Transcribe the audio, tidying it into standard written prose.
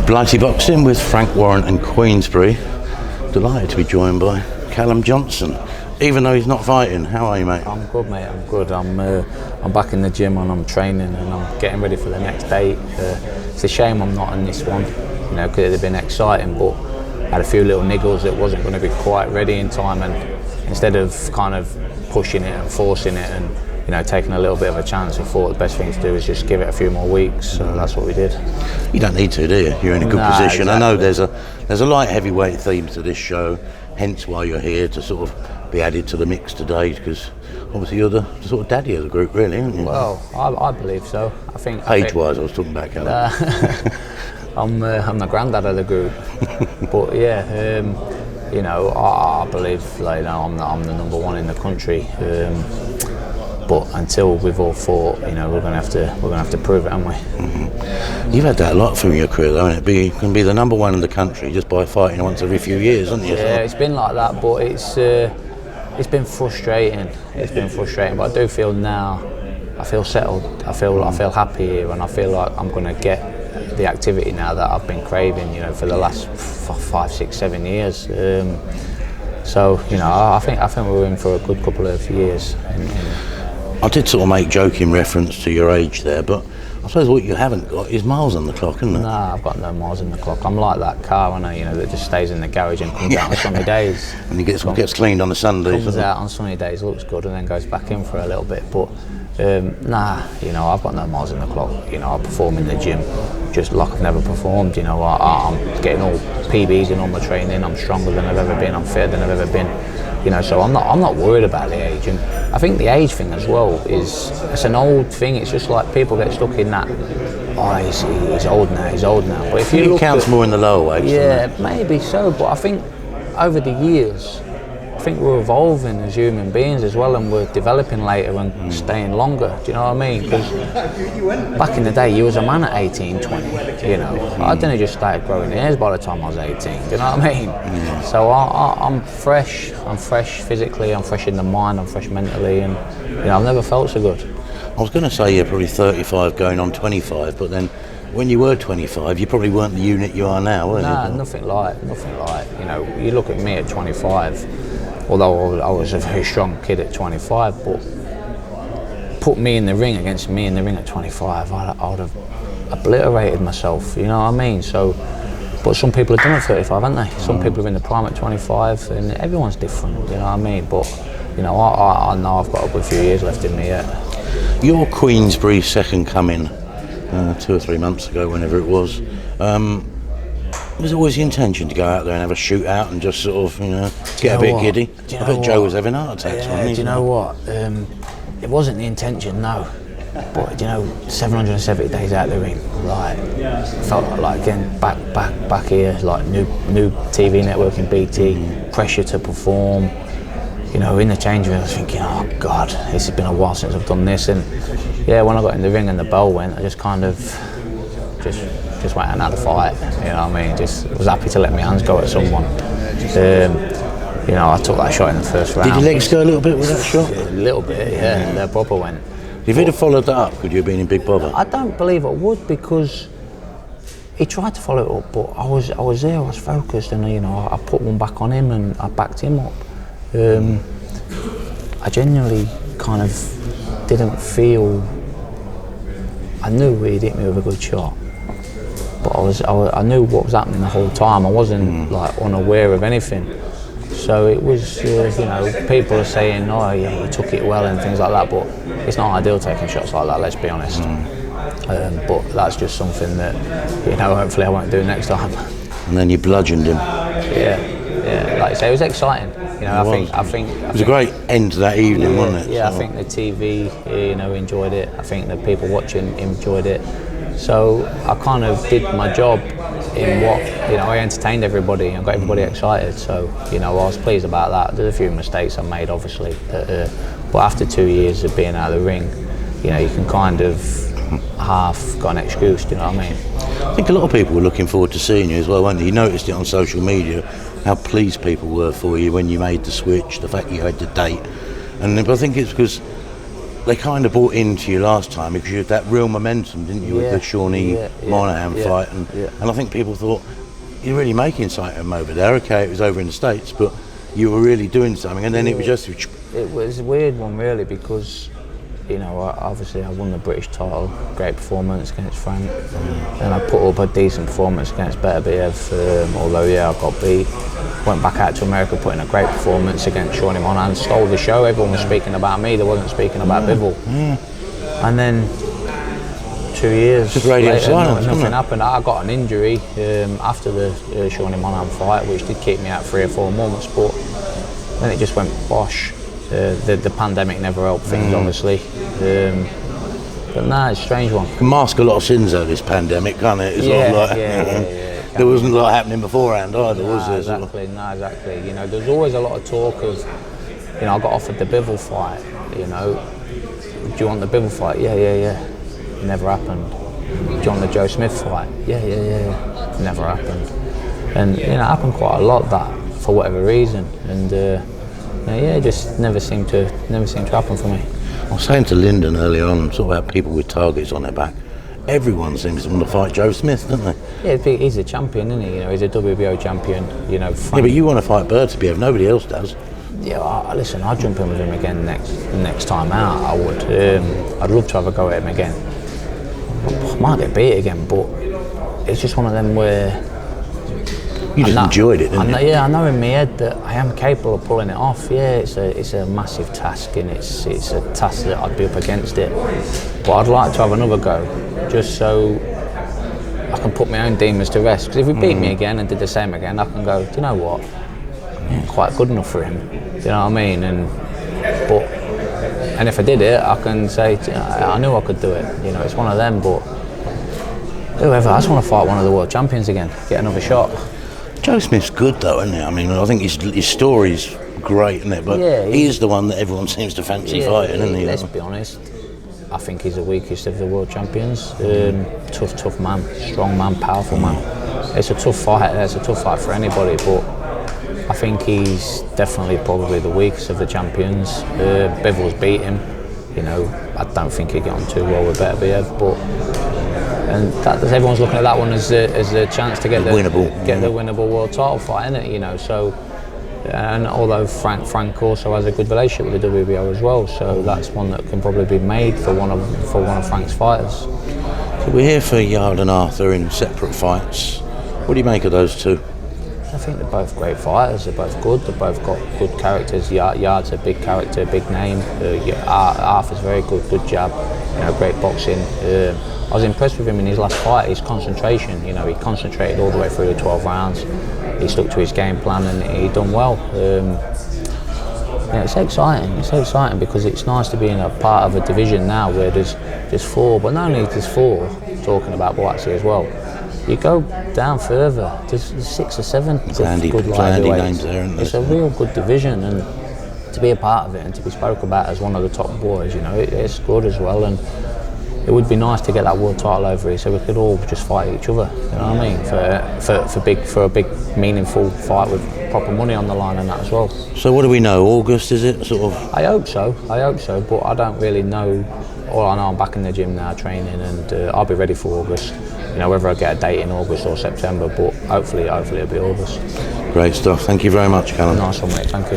Blighty Boxing with Frank Warren and Queensbury. Delighted to be joined by Callum Johnson, even though he's not fighting. How are you, mate? I'm good, mate. I'm good. I'm back in the gym and I'm training and I'm getting ready for the next date. It's a shame I'm not in this one, because it'd have been exciting, but I had a few little niggles that wasn't going to be quite ready in time, and instead of kind of pushing it and forcing it and taking a little bit of a chance, I thought the best thing to do is just give it a few more weeks. So that's what we did. You don't need to, do you? You're in a good position. Exactly. I know there's a light heavyweight theme to this show, hence why you're here, to sort of be added to the mix today, because obviously you're the sort of daddy of the group, really, aren't you? Well, I believe so. I think age-wise, I was talking about Callum. I'm the granddad of the group, but yeah, I believe I'm the number one in the country. But until we've all fought, we're gonna have to prove it, aren't we? Mm-hmm. You've had that a lot through your career, though, hasn't it? You can be the number one in the country just by fighting once every few years, hasn't you? Yeah, it's been like that, but it's been frustrating. It's been frustrating, but I do feel now, I feel settled. I feel happy here, and I feel like I'm gonna get the activity now that I've been craving, for the last 5, 6, 7 years. So I think we're in for a good couple of years. I did sort of make joking reference to your age there, but I suppose what you haven't got is miles on the clock, isn't it? Nah, I've got no miles on the clock. I'm like that car, that just stays in the garage and comes out on sunny days. And it gets cleaned on the Sundays. Comes out on sunny days, looks good, and then goes back in for a little bit. But I've got no miles on the clock. I perform in the gym just like I've never performed. I'm getting all PBs in all my training. I'm stronger than I've ever been. I'm fitter than I've ever been. So I'm not worried about the age, and I think the age thing as well it's an old thing. It's just like people get stuck in that. Oh, he's old now. But if you look, it counts more in the lower weights. Yeah, maybe so. But I think over the years, I think we're evolving as human beings as well, and we're developing later and staying longer. Do you know what I mean? Because back in the day, you was a man at 18, 20. I didn't just start growing hairs by the time I was 18. Do you know what I mean? So I'm fresh. I'm fresh physically. I'm fresh in the mind. I'm fresh mentally, and I've never felt so good. I was going to say you're probably 35 going on 25, but then when you were 25, you probably weren't the unit you are now, were you? Nah, nothing like. You look at me at 25. Although I was a very strong kid at 25, but put me in the ring against me in the ring at 25, I would have obliterated myself, you know what I mean? So, but some people have done it at 35, haven't they? Some people are in the prime at 25, and everyone's different, you know what I mean? But, I know I've got a good few years left in me yet. Your Queensbury second coming 2 or 3 months ago, whenever it was always the intention to go out there and have a shootout and just sort of, get a bit giddy? I bet Joe was having heart attacks. Yeah, do you know what? It wasn't the intention, no. But 770 days out of the ring, felt like again back here, like new TV network in BT, pressure to perform. In the change room, I was thinking, oh God, this has been a while since I've done this. And yeah, when I got in the ring and the bell went, I just kind of just went out and had a fight. You know what I mean? Just was happy to let my hands go at someone. I took that shot in the first round. Did your legs go a little bit with that shot? A little bit, yeah. Their bobber went. If you'd have followed that up, could you have been in big bother? I don't believe I would, because he tried to follow it up, but I was there, I was focused, and I put one back on him and I backed him up. I genuinely kind of didn't feel. I knew he'd hit me with a good shot, but I knew what was happening the whole time. I wasn't unaware of anything. So it was, people are saying, oh yeah, you took it well and things like that, but it's not ideal taking shots like that, let's be honest. But that's just something that, hopefully I won't do next time. And then you bludgeoned him. Yeah, like I say, it was exciting. I think it was a great end to that evening, wasn't it? Yeah, I think the TV, enjoyed it. I think the people watching enjoyed it. So I kind of did my job in what, I entertained everybody and got everybody excited. So, I was pleased about that. There's a few mistakes I made, obviously, but after 2 years of being out of the ring, you can kind of half got an excuse. Do you know what I mean? I think a lot of people were looking forward to seeing you as well, weren't they? You noticed it on social media, how pleased people were for you when you made the switch, the fact you had the date. And I think it's because they kind of bought into you last time because you had that real momentum, didn't you, with the Shawnee Monahan fight, and I think people thought you're really making something over there. Okay, it was over in the States, but you were really doing something, and then it was just. It was a weird one, really, because you know, obviously I won the British title, great performance against Frank, and I put up a decent performance against Beterbiev, although I got beat. Went back out to America, put in a great performance against Shawnee Monahan, stole the show. Everyone was speaking about me, they wasn't speaking about Bivol. And then 2 years later, nothing happened. I got an injury after the Shawnee Monahan fight, which did keep me out 3 or 4 months, but then it just went bosh. The pandemic never helped things, obviously. But nah, it's a strange one. It can mask a lot of sins though, this pandemic, can't it? It's there wasn't a lot happening beforehand either, was there? Exactly. You know, there's always a lot of talk of, you know, I got offered the Bivol fight, you know. Do you want the Bivol fight? Yeah. Never happened. Do you want the Joe Smith fight? Yeah. Never happened. And, you know, it happened quite a lot, that, for whatever reason. And, it just never seemed to happen for me. I was saying to Lyndon earlier on, sort of about people with targets on their back. Everyone seems to want to fight Joe Smith, don't they? Yeah, he's a champion, isn't he? You know, he's a WBO champion. You know, yeah, but you want to fight Beterbiev, nobody else does. Yeah, listen, I'd jump in with him again next time out. I would. I'd love to have a go at him again. I might get beat again, but it's just one of them where you just enjoyed it, didn't you? Yeah, I know in my head that I am capable of pulling it off. Yeah, it's a massive task, and it's a task that I'd be up against it. But I'd like to have another go, just so I can put my own demons to rest. Because if he beat me again and did the same again, I can go, do you know what? I'm quite good enough for him. Do you know what I mean? And if I did it, I can say, I knew I could do it. You know, it's one of them. But whoever, I just want to fight one of the world champions again, get another shot. Joe Smith's good though, isn't he? I mean, I think his story's great, isn't it? But he's the one that everyone seems to fancy fighting, isn't he? Let's be honest, I think he's the weakest of the world champions. Tough man, strong man, powerful man. It's a tough fight. It's a tough fight for anybody, but I think he's definitely probably the weakest of the champions. Bivol's beat him. You know, I don't think he'd get on too well with Beterbiev, but. And everyone's looking at that one as a chance to get the winnable world title fight, innit? You know, so and although Frank also has a good relationship with the WBO as well, so that's one that can probably be made for one of Frank's fighters. So we're here for Yard and Arthur in separate fights. What do you make of those two? I think they're both great fighters. They're both good. They've both got good characters. Yard's a big character, big name. Arthur's very good jab. You know, great boxing. I was impressed with him in his last fight. His concentration. You know, he concentrated all the way through the 12 rounds. He stuck to his game plan and he done well. It's exciting. It's exciting because it's nice to be in a part of a division now where there's 4, but not only there's 4. Talking about Blighty as well. You go down further, there's 6 or 7 good light heavyweights. It's a real good division, and to be a part of it and to be spoken about as one of the top boys, you know, it's good as well. And it would be nice to get that world title over here so we could all just fight each other. You know what I mean? For a big meaningful fight with proper money on the line and that as well. So what do we know? August, is it sort of? I hope so, but I don't really know. All I know, I'm back in the gym now training, and I'll be ready for August. You know, whether I get a date in August or September, but hopefully it'll be August. Great stuff. Thank you very much, Callum. Nice one, mate. Thank you.